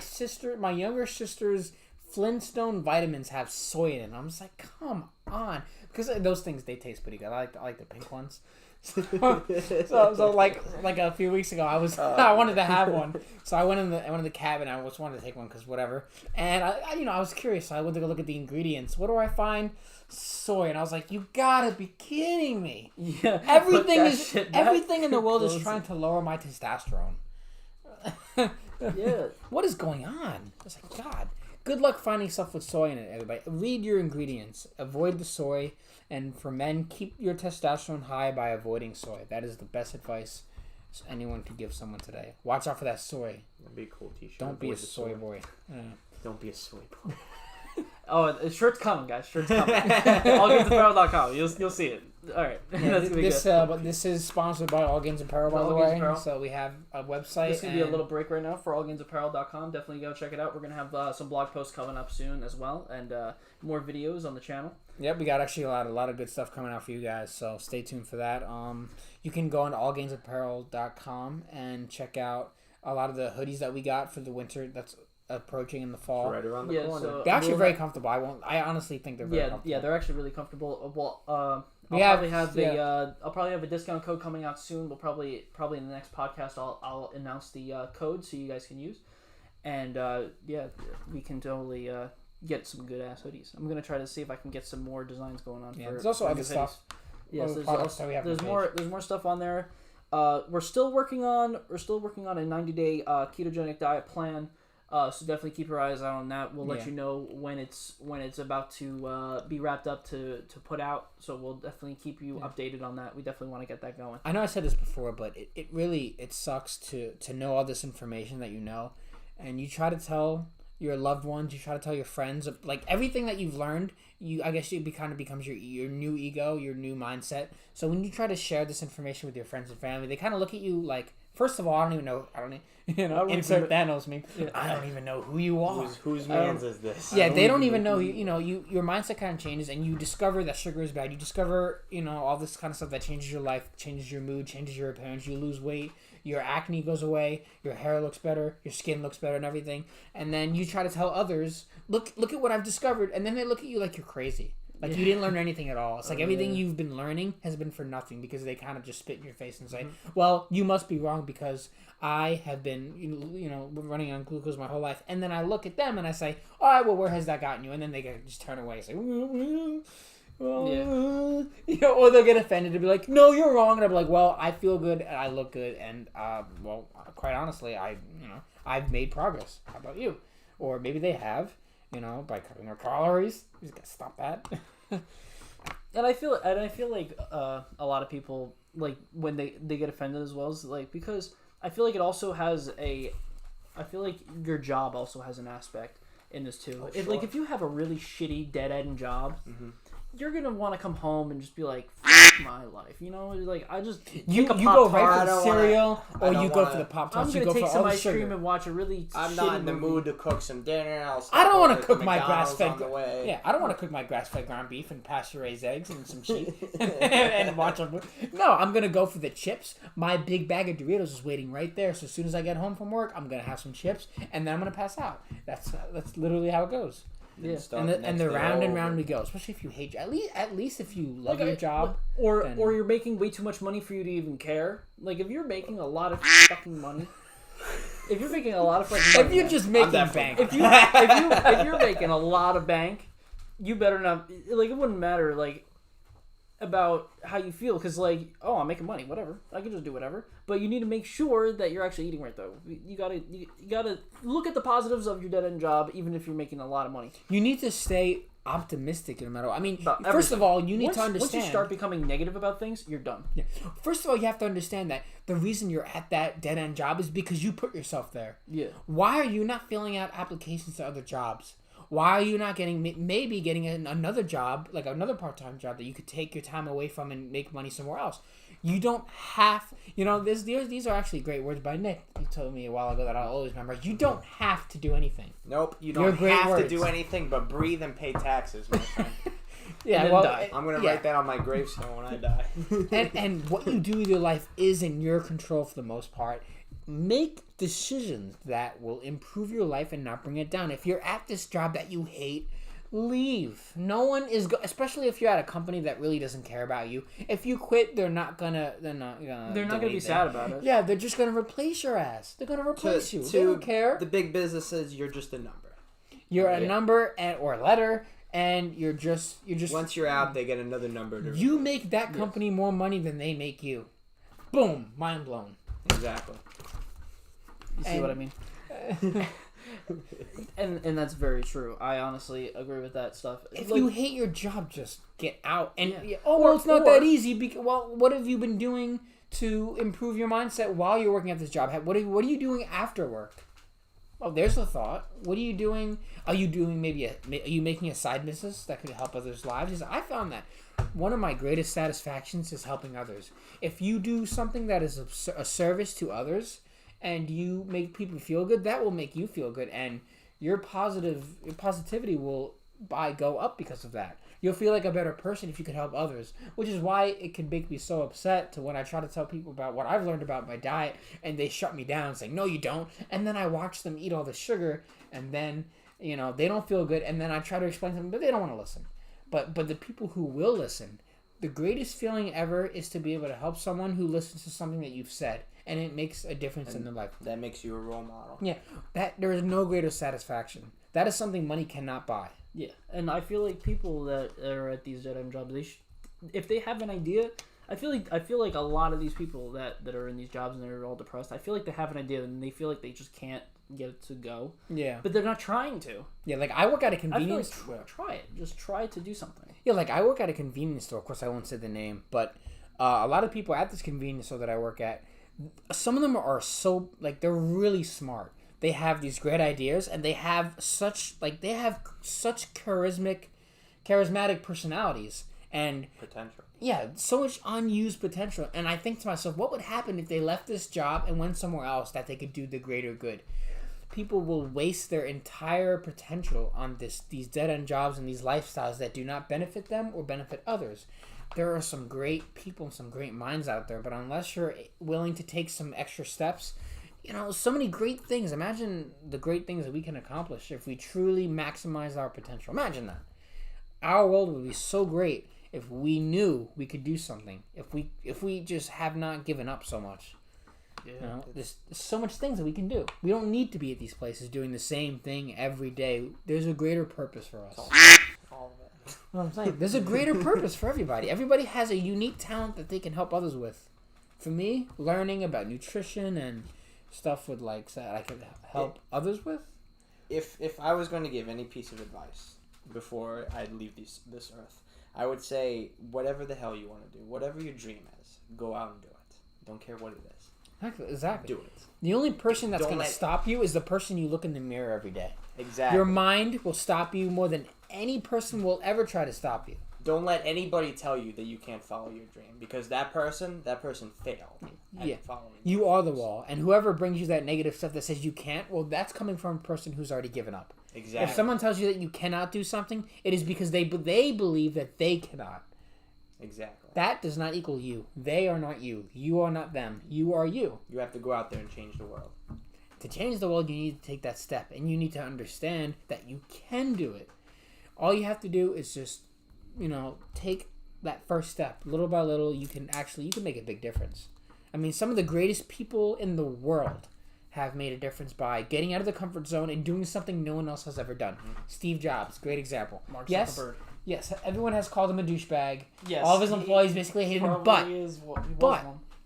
younger sister's Flintstone vitamins have soy in it. And I'm just like, come on, because those things, they taste pretty good. I like the pink ones. so like a few weeks ago, I wanted to have one, so I went in the cabinet. I just wanted to take one because whatever. And I was curious, so I went to go look at the ingredients. What do I find? Soy. And I was like, you gotta be kidding me. Yeah. Everything in the world is trying to lower my testosterone. Yeah. What is going on? I was like, God. Good luck finding stuff with soy in it, everybody. Read your ingredients. Avoid the soy. And for men, keep your testosterone high by avoiding soy. That is the best advice anyone could give someone today. Watch out for that soy. That'd be a cool t-shirt. Don't be a soy boy. Don't be a soy boy. Oh, the shirt's coming, guys. Shirt's coming. AllGainsApparel.com. You'll see it. All right. Yeah, this is sponsored by All Gains Apparel, by the way. So we have a website. This is going to be a little break right now for AllGainsApparel.com. Definitely go check it out. We're going to have some blog posts coming up soon as well, and more videos on the channel. Yep, we got actually a lot of good stuff coming out for you guys. So stay tuned for that. You can go on to AllGainsApparel.com and check out a lot of the hoodies that we got for the winter. That's approaching in the fall. Right around the corner. So they're actually very comfortable. I honestly think they're very comfortable. Yeah, they're actually really comfortable. Well, I'll probably have a discount code coming out soon. We'll probably in the next podcast I'll announce the code so you guys can use. And we can totally get some good ass hoodies. I'm gonna try to see if I can get some more designs going on. Yeah, there's also other stuff. Yes, there's more stuff on there. We're still working on a 90-day ketogenic diet plan. So definitely keep your eyes out on that. We'll let you know when it's about to be wrapped up to put out. So we'll definitely keep you updated on that. We definitely want to get that going. I know I said this before, but it really sucks to know all this information that you know, and you try to tell your loved ones, you try to tell your friends, like everything that you've learned. I guess it kind of becomes your new ego, your new mindset. So when you try to share this information with your friends and family, they kind of look at you like, first of all, I don't even know. Insert Thanos meme. Yeah. I don't even know who you are. Whose man's is this? Yeah, they don't even know. Your mindset kind of changes, and you discover that sugar is bad. You discover, all this kind of stuff that changes your life, changes your mood, changes your appearance. You lose weight, your acne goes away, your hair looks better, your skin looks better, and everything. And then you try to tell others, look at what I've discovered, and then they look at you like you're crazy. Like you didn't learn anything at all. It's like everything you've been learning has been for nothing because they kind of just spit in your face and say, well, you must be wrong because I have been, running on glucose my whole life. And then I look at them and I say, all right, well, where has that gotten you? And then they just turn away and say, or they'll get offended and be like, no, you're wrong. And I'll be like, well, I feel good and I look good. And, quite honestly, I've made progress. How about you? Or maybe they have. by cutting our calories. We just gotta stop that. And I feel like a lot of people, like, when they get offended as well, is like, because I feel like it also has I feel like your job also has an aspect in this too. Oh, Like, if you have a really shitty dead-end job, you're gonna want to come home and just be like, "F my life," Like, I just you go right for the cereal, or you go for the Pop-Tarts. I'm gonna take some ice sugar. cream and watch a really. I'm not in the mood to cook some dinner. I don't want to cook my grass-fed. Yeah, I don't want to cook my grass-fed ground beef and pasture-raised eggs and some sheep and watch them. No, I'm gonna go for the chips. My big bag of Doritos is waiting right there. So as soon as I get home from work, I'm gonna have some chips, and then I'm gonna pass out. That's literally how it goes. Yeah, and the round and round we go. Especially if you hate, at least if you love your job, or you're making way too much money for you to even care. Like, if you're making a lot of fucking money, if you're making a lot of fucking money, if you're just making bank, if you're making a lot of bank, you better not. Like, it wouldn't matter about how you feel, because I'm making money, whatever, I can just do whatever. But you need to make sure that you're actually eating right, though. You gotta look at the positives of your dead-end job, even if you're making a lot of money. You need to stay optimistic no matter what. I mean, first of all, you need to understand. Once you start becoming negative about things, you're done. Yeah. First of all, you have to understand that the reason you're at that dead-end job is because you put yourself there. Yeah. Why are you not filling out applications to other jobs? Why are you not getting another job, like another part-time job that you could take your time away from and make money somewhere else? You don't have, these are actually great words by Nick. He told me a while ago that I'll always remember. You don't have to do anything. Nope, you don't have to do anything but breathe and pay taxes, my friend. Yeah, die. I'm going to write that on my gravestone when I die. and what you do with your life is in your control for the most part. Make decisions that will improve your life and not bring it down. If you're at this job that you hate, leave. No one is especially if you're at a company that really doesn't care about you. If you quit, they're not gonna be sad about it. Yeah, they're just gonna replace your ass. They're gonna replace you. They don't care. The big businesses, you're just a number. You're a number or a letter, and you're just once you're out, they get another number. You make that company more money than they make you. Boom, mind blown. Exactly. You see what I mean? and that's very true. I honestly agree with that stuff. If you hate your job, just get out. And it's not that easy. What have you been doing to improve your mindset while you're working at this job? What are you doing after work? Oh, there's a thought. What are you doing? Are you doing are you making a side business that could help others' lives? I found that one of my greatest satisfactions is helping others. If you do something that is a service to others, and you make people feel good, that will make you feel good, and your positivity will go up because of that. You'll feel like a better person if you can help others, which is why it can make me so upset to when I try to tell people about what I've learned about my diet, and they shut me down, saying, "No, you don't," and then I watch them eat all the sugar, and then they don't feel good, and then I try to explain to them, but they don't want to listen. But the people who will listen, the greatest feeling ever is to be able to help someone who listens to something that you've said. And it makes a difference in their life. That makes you a role model. Yeah, there is no greater satisfaction. That is something money cannot buy. Yeah, and I feel like people that are at these dead-end jobs, if they have an idea, I feel like a lot of these people that are in these jobs and they're all depressed, I feel like they have an idea and they feel like they just can't get it to go. Yeah. But they're not trying to. Yeah, like I work at a convenience store. Try it. Just try to do something. Yeah, like I work at a convenience store. Of course, I won't say the name, but a lot of people at this convenience store that I work at, some of them are so, they're really smart. They have these great ideas, and they have such charismatic personalities and potential. Yeah, so much unused potential. And I think to myself, what would happen if they left this job and went somewhere else that they could do the greater good? People will waste their entire potential on these dead-end jobs and these lifestyles that do not benefit them or benefit others. There are some great people and some great minds out there, but unless you're willing to take some extra steps, so many great things. Imagine the great things that we can accomplish if we truly maximize our potential. Imagine that. Our world would be so great if we knew we could do something. If we just have not given up so much. Yeah. There's so much things that we can do. We don't need to be at these places doing the same thing every day. There's a greater purpose for us. All of it. What I'm saying, there's a greater purpose for everybody. Everybody has a unique talent that they can help others with. For me, learning about nutrition and stuff that I could help others with if I was going to give any piece of advice before I leave this earth, I would say whatever the hell you want to do, whatever your dream is, go out and do it. Don't care what it is. Exactly. Do it. The only person that's going to stop you is the person you look in the mirror every day. Exactly. Your mind will stop you more than any person will ever try to stop you. Don't let anybody tell you that you can't follow your dream, because that person failed at following. You are the wall, and whoever brings you that negative stuff that says you can't, well, that's coming from a person who's already given up. Exactly. If someone tells you that you cannot do something, it is because they believe that they cannot. Exactly. That does not equal you. They are not you. You are not them. You are you. You have to go out there and change the world. To change the world, you need to take that step, and you need to understand that you can do it. All you have to do is just, take that first step. Little by little, you can make a big difference. I mean, some of the greatest people in the world have made a difference by getting out of the comfort zone and doing something no one else has ever done. Mm-hmm. Steve Jobs, great example. Mark Zuckerberg. Yes, everyone has called him a douchebag. Yes, all of his employees basically hated him, but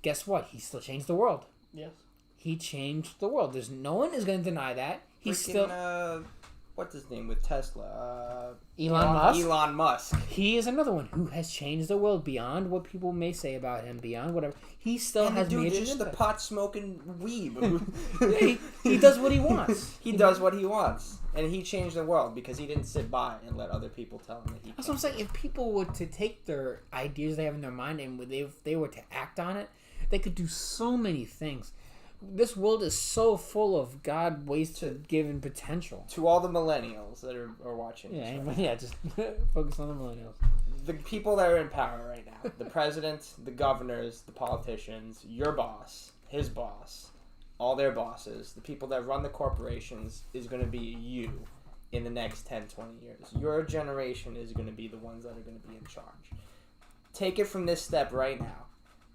guess what? He still changed the world. Yes. He changed the world. No one is going to deny that. He's still... what's his name with Tesla? Elon Musk. He is another one who has changed the world beyond what people may say about him, beyond whatever. He still has made it. Just a pot-smoking weeb. he does what he wants. He does what he wants. And he changed the world because he didn't sit by and let other people tell him that he... That's what I'm saying. If people were to take their ideas they have in their mind and if they were to act on it, they could do so many things. This world is so full of God wasted given potential. To all the millennials that are watching this. Right Yeah, just focus on the millennials. The people that are in power right now. The president, the governors, the politicians, your boss, his boss, all their bosses, the people that run the corporations is going to be you in the next 10, 20 years. Your generation is going to be the ones that are going to be in charge. Take it from this step right now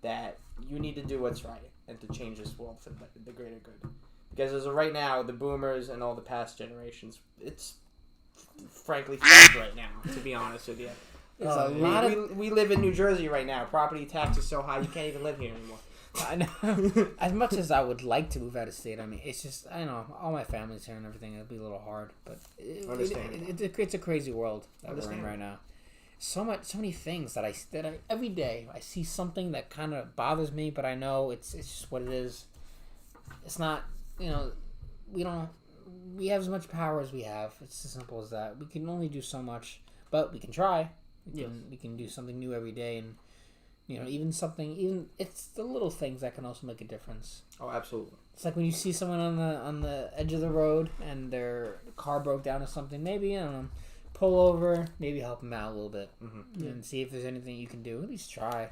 that you need to do what's right and to change this world for the greater good. Because as of right now, the boomers and all the past generations, it's frankly fucked right now, to be honest with you. We live in New Jersey right now. Property tax is so high you can't even live here anymore. I know. As much as I would like to move out of state, I mean, it's just, I don't know, all my family's here and everything, it'll be a little hard. But it's a crazy world that we're in right now. So many things that I every day I see something that kind of bothers me, but I know it's just what it is. It's not, we have as much power as we have. It's as simple as that. We can only do so much, but we can try. We can do something new every day, and even it's the little things that can also make a difference. Oh, absolutely. It's like when you see someone on the edge of the road and their car broke down or something. Maybe, I don't know, pull over, maybe help them out a little bit, and see if there's anything you can do. At least try.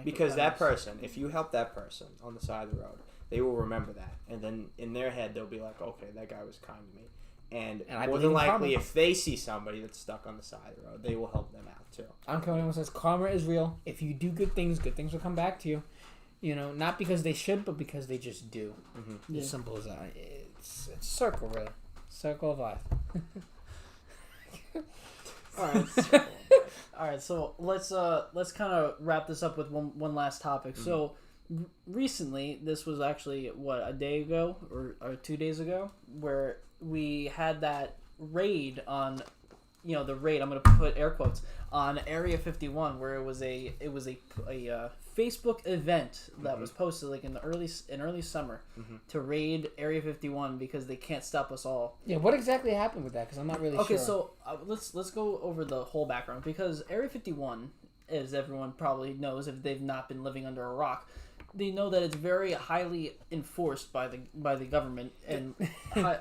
Because that person, if you help that person on the side of the road, they will remember that, and then in their head they'll be like, okay, that guy was kind to me. And more than likely, if they see somebody that's stuck on the side of the road, they will help them out too. I don't care what anyone says. Karma is real. If you do good things will come back to you. Not because they should, but because they just do. Mm-hmm. As simple as that. It's a circle, really. Circle of life. All right. So let's kind of wrap this up with one last topic. Mm-hmm. So recently, this was actually a day ago or 2 days ago, where we had that raid on, the raid, I'm going to put air quotes, on Area 51, where it was a Facebook event that was posted like in early summer to raid Area 51 because they can't stop us all. Yeah, what exactly happened with that? Because I'm not really sure. Okay, so let's go over the whole background, because Area 51, as everyone probably knows if they've not been living under a rock, they know that it's very highly enforced by the government, and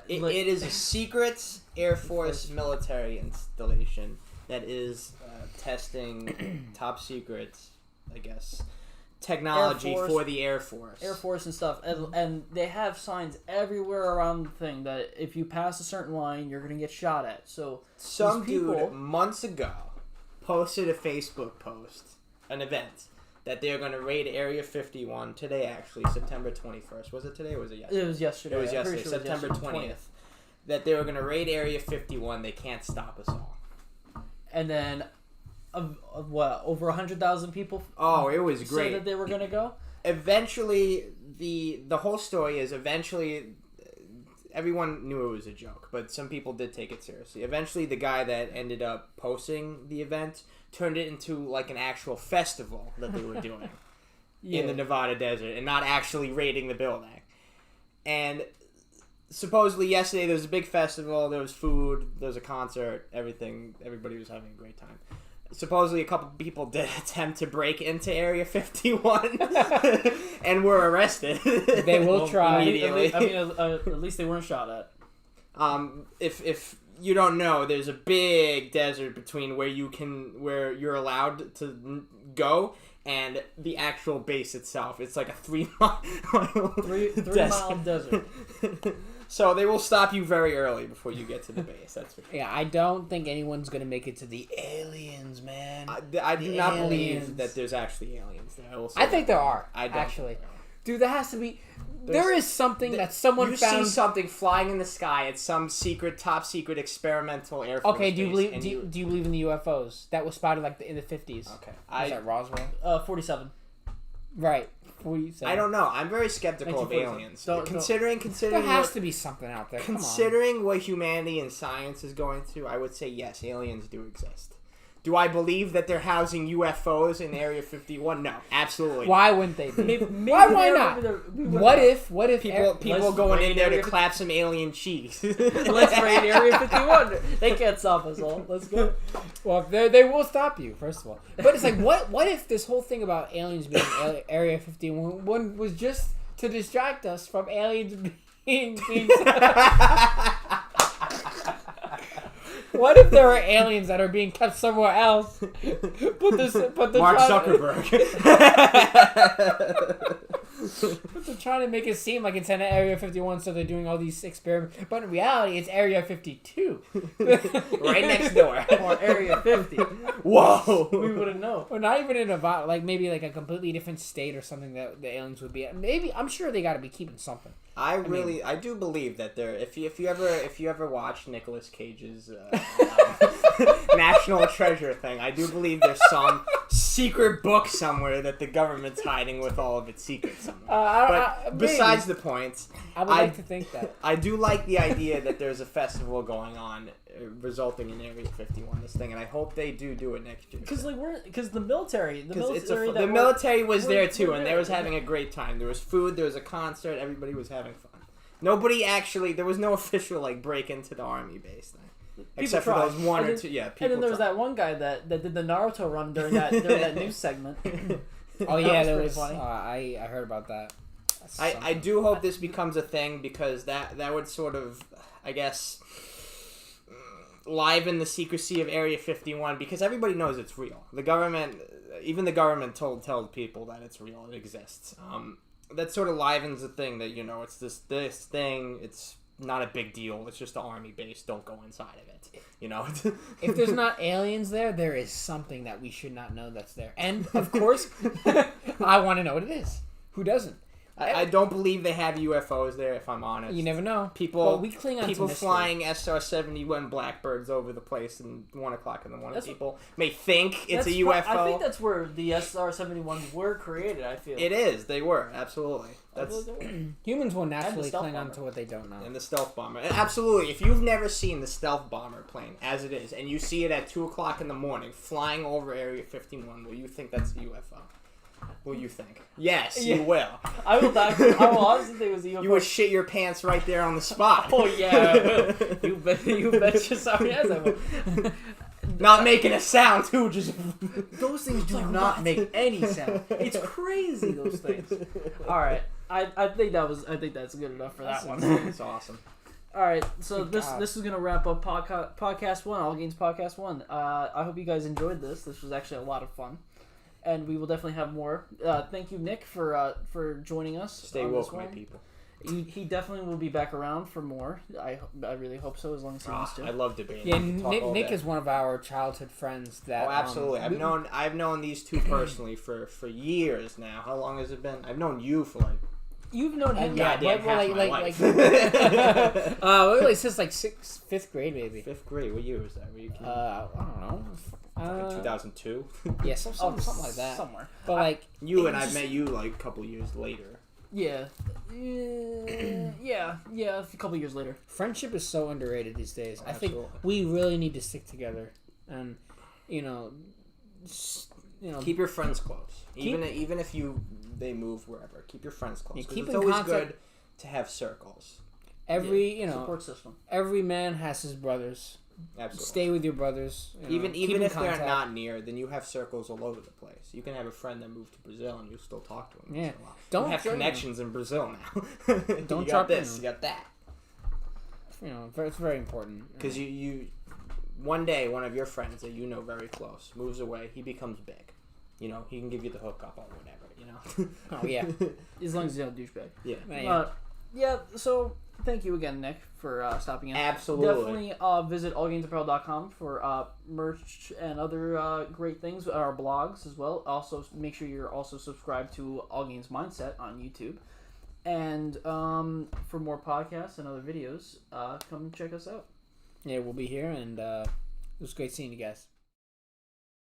it is a secret Air Force military installation that is testing top secret, I guess, technology for the Air Force and stuff, and they have signs everywhere around the thing that if you pass a certain line, you're gonna get shot at. So some dude months ago posted a Facebook post, an event, that they're going to raid Area 51 today, actually, September 21st. Was it today or was it yesterday? It was yesterday. It was yesterday, sure September 20th. That they were going to raid Area 51. They can't stop us all. And then, over 100,000 people? Oh, it was great. Say that they were going to go? Eventually, the whole story is everyone knew it was a joke, but some people did take it seriously. Eventually, the guy that ended up posting the event turned it into like an actual festival that they were doing in the Nevada desert and not actually raiding the building. And supposedly yesterday there was a big festival, there was food, there was a concert, everything. Everybody was having a great time. Supposedly a couple people did attempt to break into Area 51 and were arrested. They will try. Immediately. I mean, at least they weren't shot at. If you don't know, there's a big desert between where you're allowed to go and the actual base itself. It's like a 3 mile desert. So they will stop you very early before you get to the base. That's for sure. Yeah, I don't think anyone's gonna make it to the aliens, man. I do not believe that there's actually aliens there. I think there are. I don't actually. Dude, there has to be. There is something that someone found. You see something flying in the sky at some top secret experimental Air Force Okay, do you believe? base, Do you believe in the UFOs that was spotted like in the 50s? Okay, was that Roswell? 47. Right, 47. I don't know. I'm very skeptical of aliens. Considering there has to be something out there. Considering what humanity and science is going through, I would say yes, aliens do exist. Do I believe that they're housing UFOs in Area 51? No, absolutely. Why wouldn't they be? Why not? What if people going in there to clap some alien cheeks? Let's raid Area 51. They can't stop us all. Let's go. Well, they will stop you, first of all. But it's like, what if this whole thing about aliens being Area 51 was just to distract us from aliens being What if there are aliens that are being kept somewhere else? Mark Zuckerberg. But they're trying to make it seem like it's in Area 51, so they're doing all these experiments. But in reality, it's Area 52. Right next door. Or Area 50. Whoa. We wouldn't know. Or not even in Nevada, like maybe like a completely different state or something that the aliens would be at. Maybe, I'm sure they got to be keeping something. I do believe that there. If you ever watch Nicolas Cage's National Treasure thing, I do believe there's some secret book somewhere that the government's hiding with all of its secrets somewhere. But besides the point, I would like to think that. I do like the idea that there's a festival going on resulting in Area 51, this thing, and I hope they do it next year. Because the military was there too, and they was having a great time. There was food, there was a concert, everybody was having fun. There was no official break into the army base thing. Except for those one or two, people. And then there was that one guy that did the Naruto run during that news segment. Oh yeah, that was funny. I heard about that. I do hope this becomes a thing, because that would sort of, I guess, liven the secrecy of Area 51, because everybody knows it's real. The government told people that it's real, it exists. That sort of livens the thing that, it's this thing, it's not a big deal, it's just an army base, don't go inside of it, If there's not aliens there is something that we should not know that's there. And, of course, I want to know what it is. Who doesn't? I don't believe they have UFOs there, if I'm honest. You never know. People flying SR-71 Blackbirds over the place at 1 o'clock in the morning. People may think it's a UFO. I think that's where the SR-71s were created, I feel. It is. They were. Absolutely. Humans will naturally cling on to what they don't know. And the stealth bomber. Absolutely. If you've never seen the stealth bomber plane as it is, and you see it at 2 o'clock in the morning flying over Area 51, will you think that's a UFO? What do you think? Yes, you will. I will honestly think it was a UFO. You would shit your pants right there on the spot. Oh yeah, I will. You betcha. Sorry, yes, I will. Not making a sound too. Just those things do not make any sound. It's crazy. Those things. All right, I think that's good enough for that one. It's awesome. All right, so this is gonna wrap up podcast 1, All Games Podcast 1. I hope you guys enjoyed this. This was actually a lot of fun. And we will definitely have more. Thank you, Nick, for joining us. Stay woke, my people. He definitely will be back around for more. I really hope so, as long as he wants to. I love debating. Yeah, Nick is one of our childhood friends. That absolutely. I've known these two personally for years now. How long has it been? I've known you for You've known him, goddamn half my life. Since 5th grade, maybe. 5th grade. What year was that? Were you kidding? I don't know. 2002. Yeah, something like that. Somewhere. But you and I met you a couple years later. Yeah. Yeah. A couple years later. Friendship is so underrated these days. I think we really need to stick together, and keep your friends close. Even if they move wherever, keep your friends close. Keep it's always good to have circles. Support system. Every man has his brothers. Absolutely. Stay with your brothers. Even if they're not near, then you have circles all over the place. You can have a friend that moved to Brazil and you still talk to him. Yeah. Don't have connections in Brazil now. Don't you got this. You got that. It's very important. Because you one day one of your friends that you know very close moves away. He becomes big. He can give you the hookup or whatever. Oh yeah. As long as he's not a douchebag. Yeah. So thank you again, Nick, for stopping in. Absolutely. Definitely visit allgamesapparel.com for merch and other great things. Our blogs as well. Also, make sure you're also subscribed to All Games Mindset on YouTube. And for more podcasts and other videos, come check us out. Yeah, we'll be here, and it was great seeing you guys.